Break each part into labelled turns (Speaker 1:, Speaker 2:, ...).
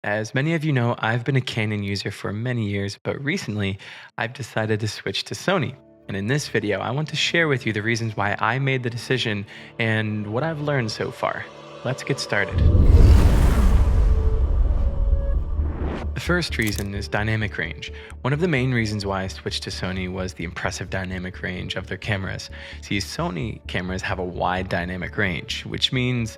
Speaker 1: As many of you know, I've been a Canon user for many years, but recently I've decided to switch to Sony. And in this video, I want to share with you the reasons why I made the decision and what I've learned so far. Let's get started. The first reason is dynamic range. One of the main reasons why I switched to Sony was the impressive dynamic range of their cameras. See, Sony cameras have a wide dynamic range, which means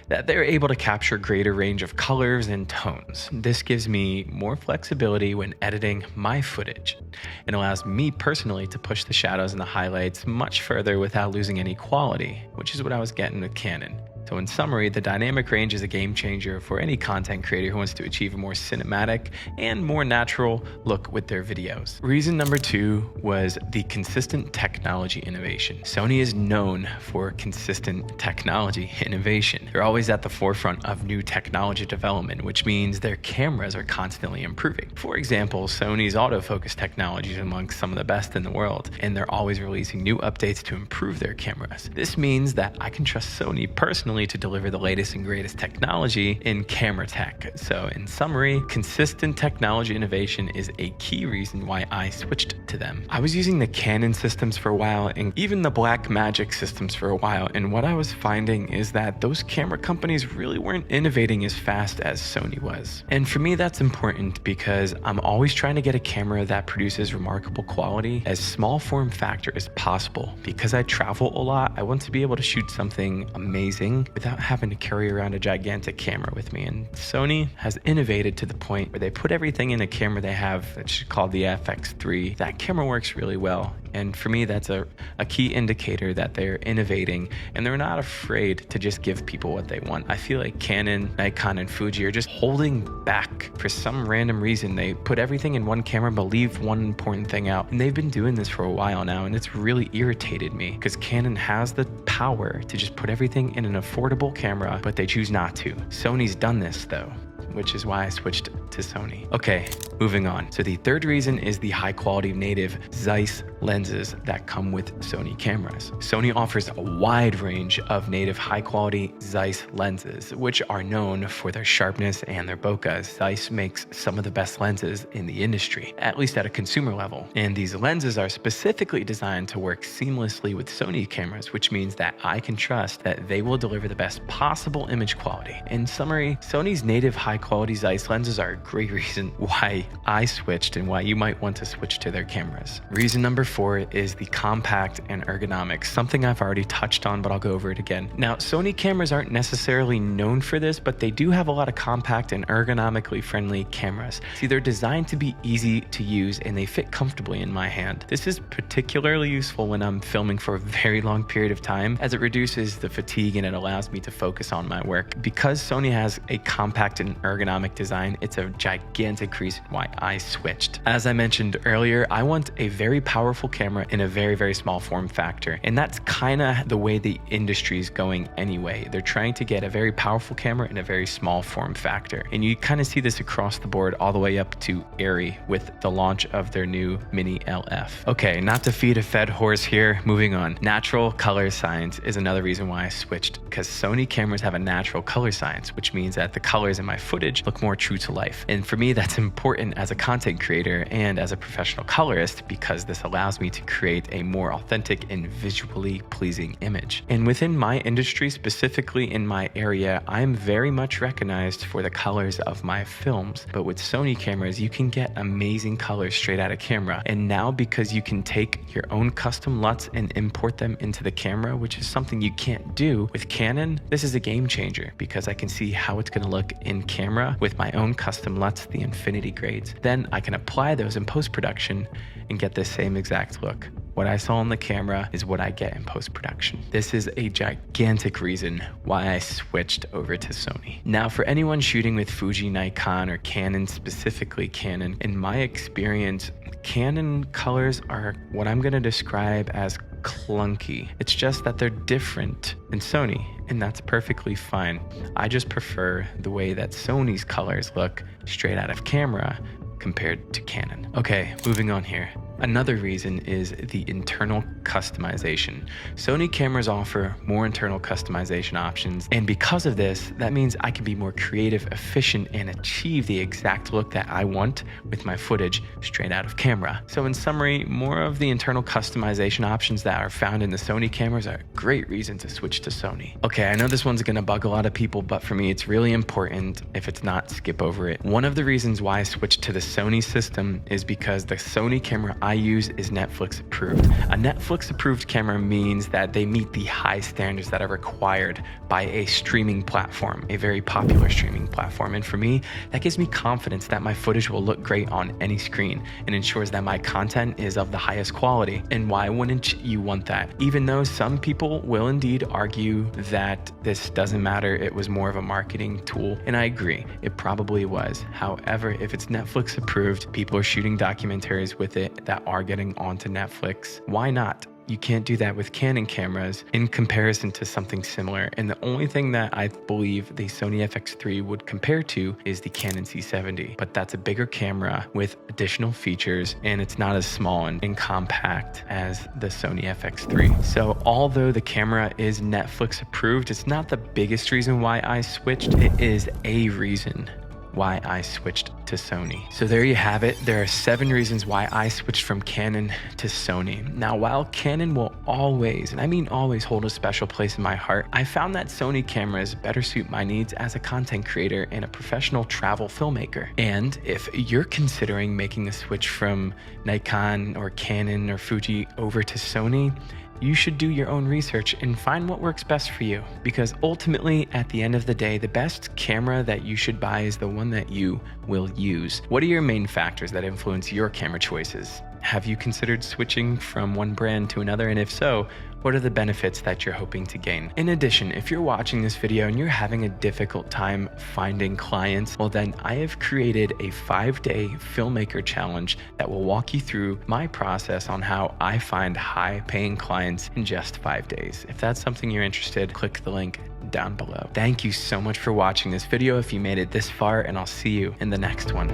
Speaker 1: that they're able to capture greater range of colors and tones. This gives me more flexibility when editing my footage. It allows me personally to push the shadows and the highlights much further without losing any quality, which is what I was getting with Canon. So in summary, the dynamic range is a game changer for any content creator who wants to achieve a more cinematic and more natural look with their videos. Reason number two was the consistent technology innovation. Sony is known for consistent technology innovation. They're always at the forefront of new technology development, which means their cameras are constantly improving. For example, Sony's autofocus technology is among some of the best in the world, and they're always releasing new updates to improve their cameras. This means that I can trust Sony personally to deliver the latest and greatest technology in camera tech. So in summary, consistent technology innovation is a key reason why I switched to them. I was using the Canon systems for a while and even the Blackmagic systems for a while, and what I was finding is that those camera companies really weren't innovating as fast as Sony was. And for me, that's important because I'm always trying to get a camera that produces remarkable quality as small form factor as possible. Because I travel a lot, I want to be able to shoot something amazing without having to carry around a gigantic camera with me. And Sony has innovated to the point where they put everything in a camera they have, it's called the FX3. That camera works really well. And for me, that's a key indicator that they're innovating and they're not afraid to just give people what they want. I feel like Canon, Nikon, and Fuji are just holding back for some random reason. They put everything in one camera but leave one important thing out. And they've been doing this for a while now, and it's really irritated me because Canon has the power to just put everything in an affordable camera, but they choose not to. Sony's done this though, which is why I switched to Sony. Okay, moving on. So the third reason is the high quality native Zeiss lenses that come with Sony cameras. Sony offers a wide range of native high quality Zeiss lenses, which are known for their sharpness and their bokeh. Zeiss makes some of the best lenses in the industry, at least at a consumer level. And these lenses are specifically designed to work seamlessly with Sony cameras, which means that I can trust that they will deliver the best possible image quality. In summary, Sony's native high quality Zeiss lenses are a great reason why I switched and why you might want to switch to their cameras. Reason number four is the compact and ergonomics, something I've already touched on, but I'll go over it again. Now, Sony cameras aren't necessarily known for this, but they do have a lot of compact and ergonomically friendly cameras. See, they're designed to be easy to use and they fit comfortably in my hand. This is particularly useful when I'm filming for a very long period of time, as it reduces the fatigue and it allows me to focus on my work. Because Sony has a compact and ergonomic design, it's a gigantic reason why I switched. As I mentioned earlier, I want a very powerful camera in a very, very small form factor. And that's kind of the way the industry is going anyway. They're trying to get a very powerful camera in a very small form factor. And you kind of see this across the board all the way up to Arri with the launch of their new Mini LF. Okay, not to feed a fed horse here, moving on. Natural color science is another reason why I switched, because Sony cameras have a natural color science, which means that the colors in my footage look more true to life. And for me, that's important as a content creator and as a professional colorist, because this allows me to create a more authentic and visually pleasing image. And within my industry, specifically in my area, I'm very much recognized for the colors of my films. But with Sony cameras, you can get amazing colors straight out of camera. And now, because you can take your own custom LUTs and import them into the camera, which is something you can't do with Canon, this is a game changer because I can see how it's going to look in camera with my own custom LUTs, the infinity grades. Then I can apply those in post-production and get the same exact look. What I saw on the camera is what I get in post-production. This is a gigantic reason why I switched over to Sony. Now, for anyone shooting with Fuji, Nikon, or Canon, specifically Canon, in my experience, Canon colors are what I'm going to describe as clunky. It's just that they're different than Sony, and that's perfectly fine. I just prefer the way that Sony's colors look straight out of camera compared to Canon. Okay, moving on here. Another reason is the internal customization. Sony cameras offer more internal customization options, and because of this, that means I can be more creative, efficient, and achieve the exact look that I want with my footage straight out of camera. So in summary, more of the internal customization options that are found in the Sony cameras are a great reason to switch to Sony. Okay, I know this one's gonna bug a lot of people, but for me, it's really important. If it's not, skip over it. One of the reasons why I switched to the Sony system is because the Sony camera I use is Netflix approved. A Netflix approved camera means that they meet the high standards that are required by a streaming platform, a very popular streaming platform. And for me, that gives me confidence that my footage will look great on any screen and ensures that my content is of the highest quality. And why wouldn't you want that? Even though some people will indeed argue that this doesn't matter, it was more of a marketing tool, and I agree, it probably was. However, if it's Netflix approved, people are shooting documentaries with it that are getting onto Netflix. Why not? You can't do that with Canon cameras in comparison to something similar. And the only thing that I believe the Sony FX3 would compare to is the Canon C70. But that's a bigger camera with additional features, and it's not as small and compact as the Sony FX3. So although the camera is Netflix approved, it's not the biggest reason why I switched. It is a reason why I switched to Sony. So there you have it. There are 7 reasons why I switched from Canon to Sony. Now, while Canon will always, and I mean always, hold a special place in my heart, I found that Sony cameras better suit my needs as a content creator and a professional travel filmmaker. And if you're considering making the switch from Nikon or Canon or Fuji over to Sony, you should do your own research and find what works best for you, because ultimately, at the end of the day, the best camera that you should buy is the one that you will use. What are your main factors that influence your camera choices? Have you considered switching from one brand to another? And if so, what are the benefits that you're hoping to gain? In addition, if you're watching this video and you're having a difficult time finding clients, well then I have created a 5-day filmmaker challenge that will walk you through my process on how I find high-paying clients in just 5 days. If that's something you're interested, click the link down below. Thank you so much for watching this video if you made it this far, and I'll see you in the next one.